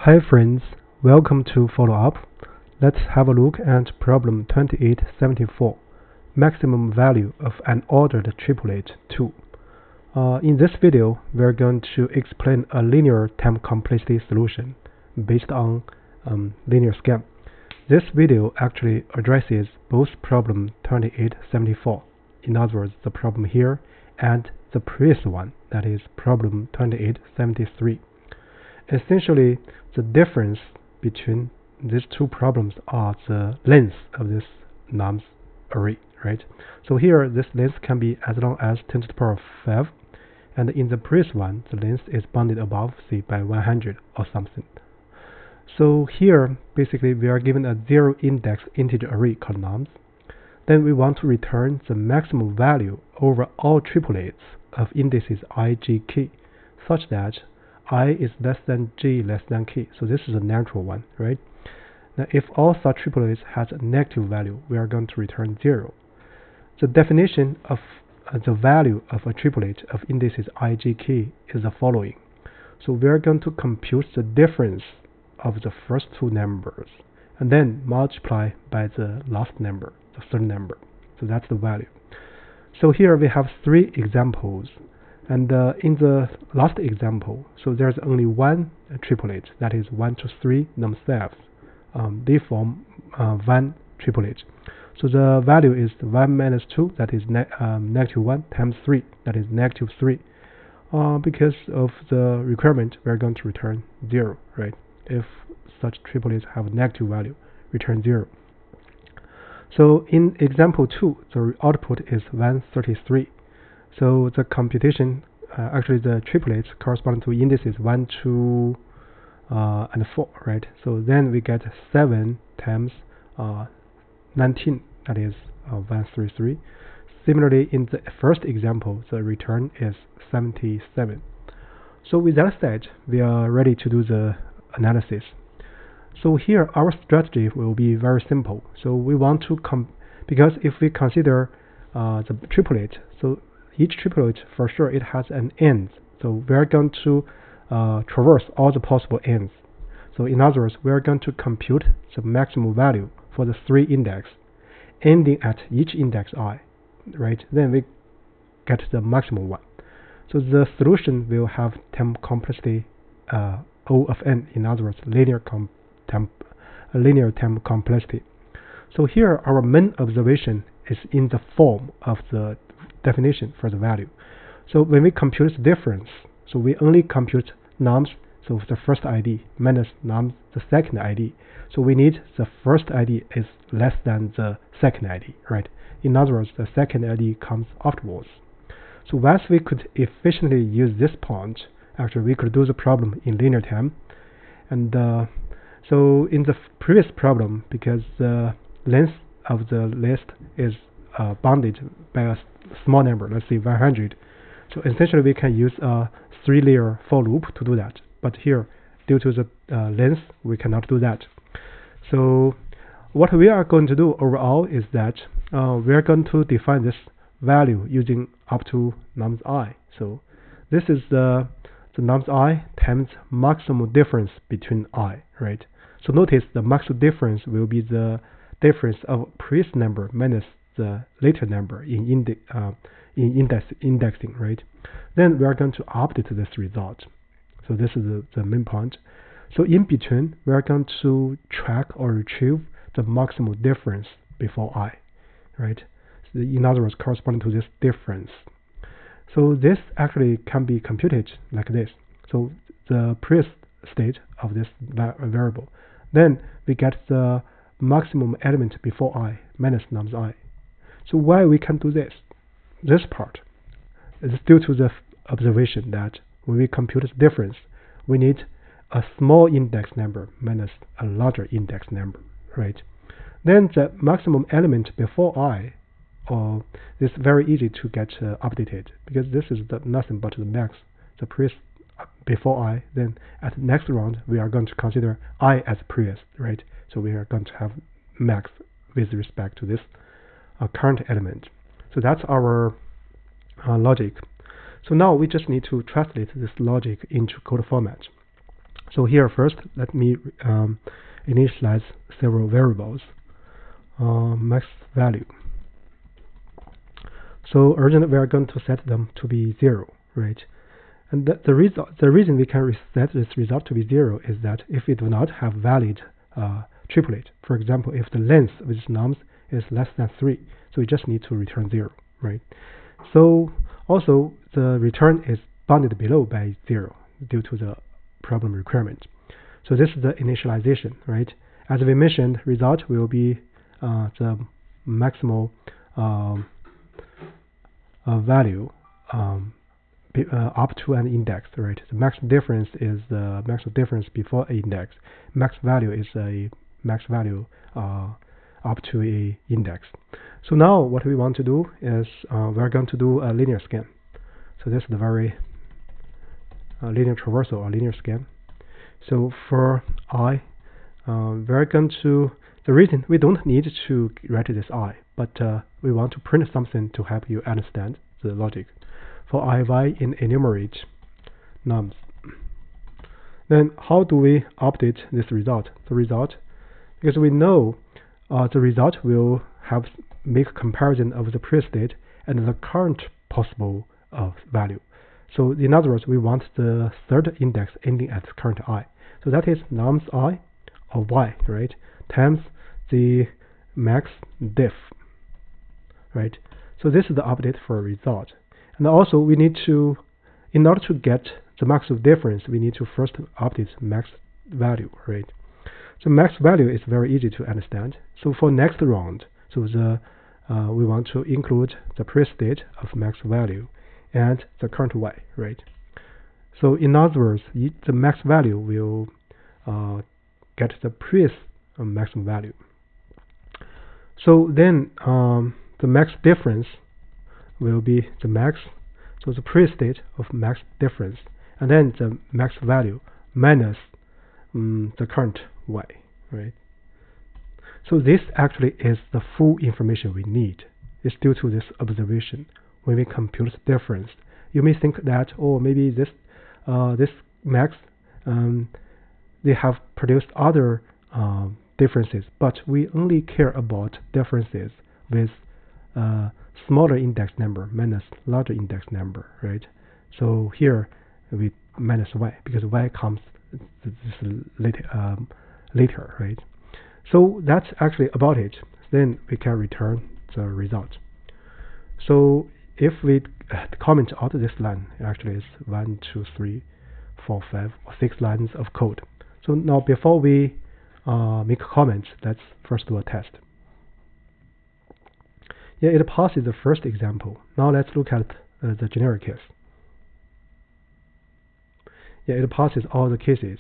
Hi friends, welcome to follow up. Let's have a look at problem 2874, maximum value of an ordered triplet 2. In this video, we're going to explain a linear time complexity solution based on linear scheme. This video actually addresses both problem 2874, in other words, the problem here, and the previous one, that is problem 2873. Essentially, the difference between these two problems are the length of this nums array, right? So here, this length can be as long as 10 to the power of 5, and in the previous one, the length is bounded above, say, by 100 or something. So here, basically, we are given a zero-index integer array called nums. Then we want to return the maximum value over all triplets of indices I, j, k, such that I is less than j less than k. So this is a natural one, right? Now, if all such triplets has a negative value, we are going to return 0. The definition of the value of a triplet of indices I, j, k is the following. So we are going to compute the difference of the first two numbers and then multiply by the last number, the third number. So that's the value. So here we have 3 examples. And in the last example, so there's only one triplet, that is 1 to 3 themselves. They form one triplet. So the value is 1 minus 2, that is negative 1, times 3, that is negative 3. Because of the requirement, we're going to return 0, right? If such triplets have a negative value, return 0. So in example 2, the output is 133. So the computation, actually the triplets correspond to indices 1, 2, and 4, right? So then we get 7 times 19, that is 133. Similarly, in the first example, the return is 77. So with that said, we are ready to do the analysis. So here our strategy will be very simple. So we want to because if we consider the triplet, so each triplet, for sure, it has an end. So we're going to traverse all the possible ends. So in other words, we're going to compute the maximum value for the 3 index, ending at each index I, right? Then we get the maximum one. So the solution will have time complexity O of n, in other words, linear time complexity. So here, our main observation is in the form of the definition for the value. So when we compute the difference, so we only compute nums, so the first ID minus nums, the second ID. So we need the first ID is less than the second ID, right? In other words, the second ID comes afterwards. So once we could efficiently use this point, actually we could do the problem in linear time. And so in the previous problem, because the length of the list is bounded by a small number, let's say 100. So essentially we can use a 3-layer for loop to do that. But here, due to the length, we cannot do that. So what we are going to do overall is that we are going to define this value using up to nums I. So this is the nums I times maximum difference between I, right? So notice the maximum difference will be the difference of previous number minus the later number in indexing, right? Then we are going to update this result. So this is the main point. So in between, we are going to track or retrieve the maximum difference before I, right? So in other words, corresponding to this difference. So this actually can be computed like this. So the previous state of this variable. Then we get the maximum element before I minus nums I. So why we can do this? This part is due to the observation that when we compute the difference, we need a small index number minus a larger index number, right? Then the maximum element before I is very easy to get updated, because this is nothing but the max, the previous before I. Then at the next round, we are going to consider I as previous, right? So we are going to have max with respect to this current element. So that's our logic. So now we just need to translate this logic into code format. So here first, let me initialize several variables. Max value. So originally we are going to set them to be 0, right? And the reason we can set this result to be 0 is that if we do not have valid triplet, for example, if the length with nums is less than 3, so we just need to return 0, right? So also the return is bounded below by 0 due to the problem requirement. So this is the initialization, right? As we mentioned, result will be the maximal value up to an index, right? The max difference is the max difference before an index. Max value is a max value up to a index. So now what we want to do is we're going to do a linear scan. So this is the very linear traversal or linear scan. So for I, we're going to, the reason we don't need to write this I, but we want to print something to help you understand the logic. For IY in enumerate nums. Then how do we update this result? The result, because we know the result will make a comparison of the previous state and the current possible value. So in other words, we want the third index ending at current I. So that is nums I or Y, right, times the max diff, right? So this is the update for a result. And also we need to, in order to get the max difference, we need to first update max value, right? So max value is very easy to understand. So for next round, so we want to include the previous state of max value and the current Y, right? So in other words, the max value will get the previous maximum value. So then the max difference will be the max, so the previous state of max difference, and then the max value minus the current Y, right? So this actually is the full information we need. It's due to this observation. When we compute the difference, you may think that, oh, maybe this max, they have produced other differences, but we only care about differences with smaller index number minus larger index number, right? So here we minus Y because Y comes later, right? So that's actually about it. Then we can return the result. So if we comment out this line, actually it's 1, 2, 3, 4, 5, or 6 lines of code. So now before we make comments, let's first do a test. Yeah, it passes the first example. Now let's look at the generic case. Yeah, it passes all the cases.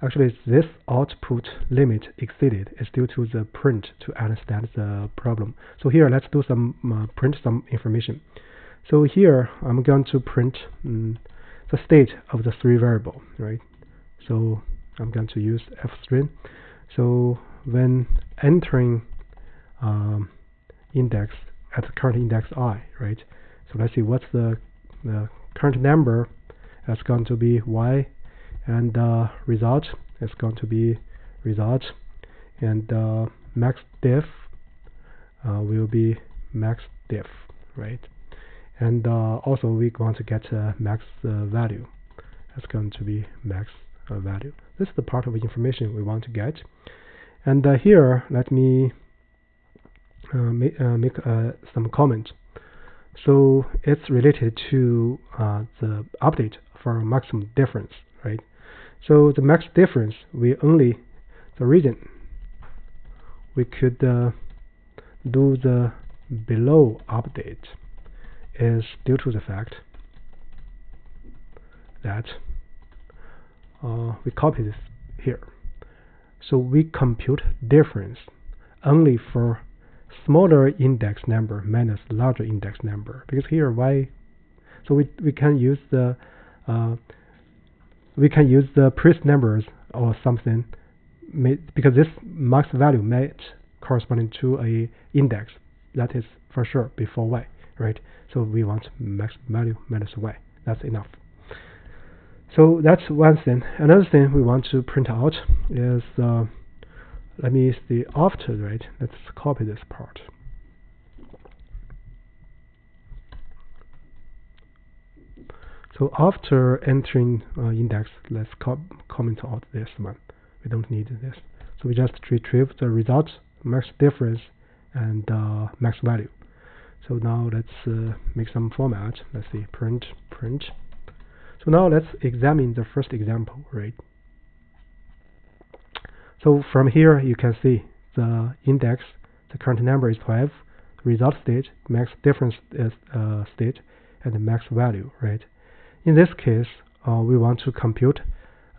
Actually, this output limit exceeded is due to the print to understand the problem. So here, let's do some print some information. So here, I'm going to print the state of the 3 variable, right? So I'm going to use fstring. So when entering index at the current index I, right? So let's see what's the current number. That's going to be Y, and result is going to be result, and max diff will be max diff, right? And also we want to get max value. That's going to be max value. This is the part of the information we want to get. And here, let me make some comment. So it's related to the update for maximum difference, right? So the max difference, the reason we could do the below update is due to the fact that we copy this here. So we compute difference only for smaller index number minus larger index number, because here Y, so we can use the previous numbers or something, because this max value might correspond to a index that is for sure before Y, right? So we want max value minus Y. That's enough. So that's one thing. Another thing we want to print out is, let me see, after, right? Let's copy this part. So after entering index, let's comment out this one. We don't need this. So we just retrieve the result, max difference, and max value. So now let's make some format. Let's see, print. So now let's examine the first example, right? So from here you can see the index, the current number is 12, the result state, max difference is state, and the max value, right? In this case, we want to compute,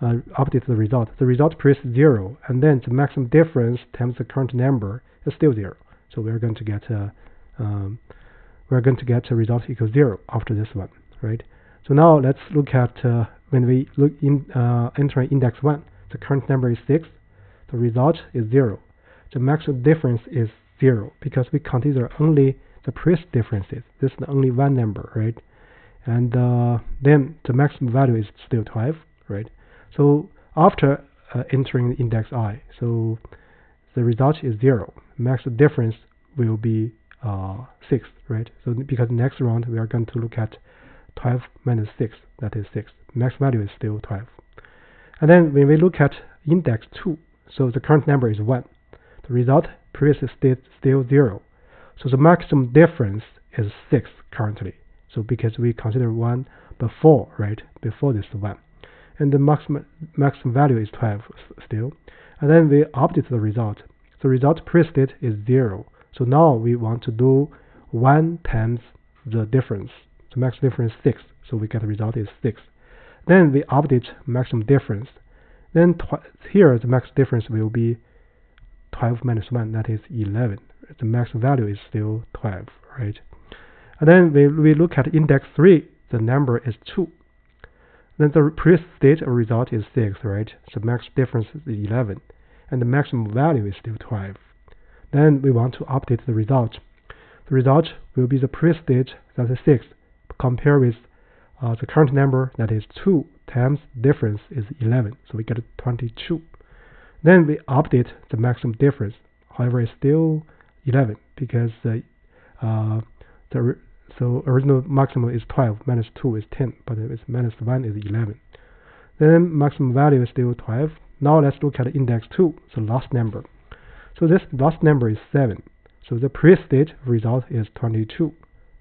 update the result. The result press 0, and then the maximum difference times the current number is still 0. So we're going to get a result equals 0 after this one, right? So now let's look at when we look in enter index 1, the current number is 6, the result is 0. The maximum difference is 0 because we consider only the previous differences. This is only one number, right? And then the maximum value is still 12, right? So after entering index I, so the result is 0. Maximum difference will be 6, right? So because next round we are going to look at 12 minus 6, that is 6. Max value is still 12. And then when we look at index 2, so the current number is 1. The result previous state still 0. So the maximum difference is 6 currently. So because we consider 1 before, right? Before this 1. And the maximum value is 12 still. And then we update the result. The result previous state is 0. So now we want to do 1 times the difference. So max difference is 6. So we get the result is 6. Then we update maximum difference. Then here the max difference will be 12 minus 1, that is 11. The max value is still 12, right? And then we look at index 3, the number is 2. Then the previous state of result is 6, right? So max difference is 11. And the maximum value is still 12. Then we want to update the result. The result will be the previous state, that is 6, compared with the current number, that is 2, times difference is 11. So we get 22. Then we update the maximum difference. However, it's still 11 because so original maximum is 12, minus 2 is 10, but it's minus 1 is 11. Then maximum value is still 12. Now let's look at index 2, the last number. So this last number is 7. So the previous state result is 22.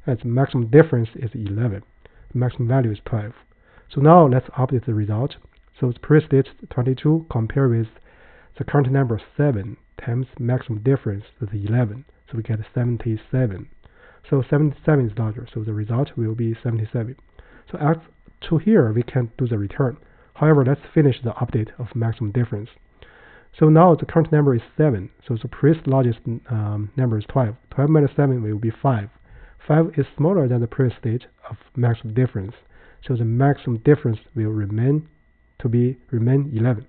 And the maximum difference is 11. The maximum value is 12. So now let's update the result. So the previous state 22 compared with the current number 7 times maximum difference is 11. So we get 77. So 77 is larger, so the result will be 77. So up to here, we can do the return. However, let's finish the update of maximum difference. So now the current number is 7, so the previous largest number is 12. 12 minus 7 will be 5. 5 is smaller than the previous state of maximum difference, so the maximum difference will remain 11.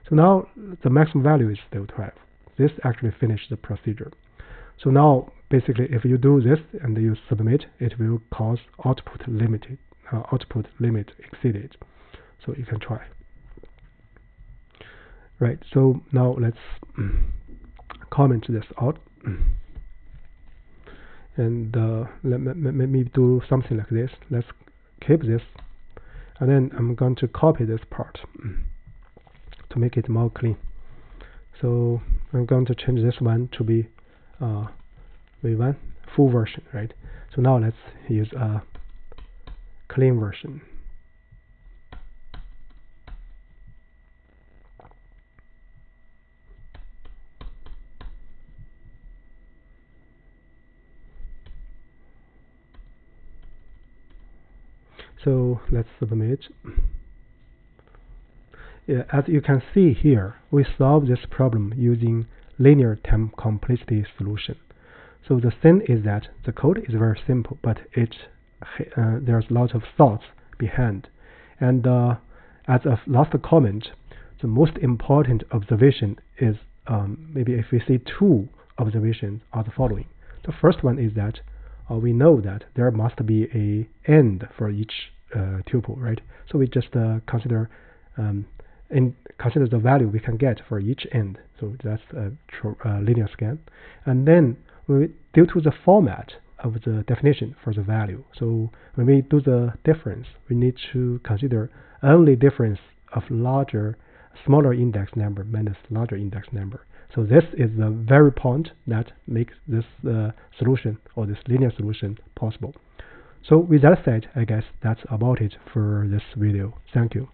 So now the maximum value is still 12. This actually finished the procedure. So now basically if you do this and you submit, it will cause output limit exceeded. So you can try. Right, so now let's comment this out. And let me do something like this. Let's keep this. And then I'm going to copy this part to make it more clean. So I'm going to change this one to be V1 full version, right? So now let's use a clean version. So let's submit. Yeah, as you can see here, we solve this problem using linear time complexity solution. So the thing is that the code is very simple, but there's lots of thoughts behind. And as a last comment, the most important observation is maybe if we see two observations are the following. The first one is that we know that there must be an end for each tuple, right? So we just consider the value we can get for each end. So that's a linear scan. And then due to the format of the definition for the value, so when we do the difference, we need to consider only difference of smaller index number minus larger index number. So this is the very point that makes this solution, or this linear solution, possible. So with that said, I guess that's about it for this video. Thank you.